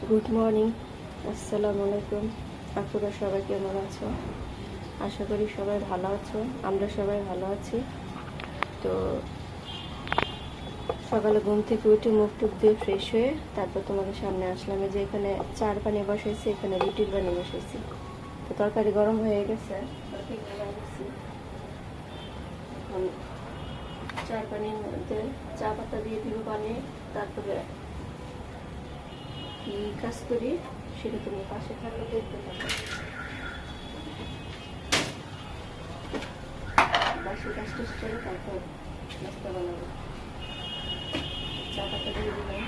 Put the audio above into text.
Good morning, আসসালামু আলাইকুম। আপনারা সবাই কেমন আছো? আশা করি সবাই ভালো আছো। আমরা সবাই ভালো আছি। তো সকালে ঘুম থেকে উঠে মুখ টুক দিয়ে ফ্রেশ হয়ে তারপর তোমাদের সামনে আসলাম। যে এখানে চার পানি বসাইছি, এখানে রুটির পানি বসাইছি। তো তরকারি গরম হয়ে গেছে, এখন চার পানির মধ্যে চা পাতা দিয়ে দিব পানি। তারপরে কি কাজ করি সেটা তুমি পাশে থাকলে দেখতে পাবো। বাসি কাজ টাজ করে তারপর নাস্তা বানাবো। চা পাতা দিয়ে দিলাম।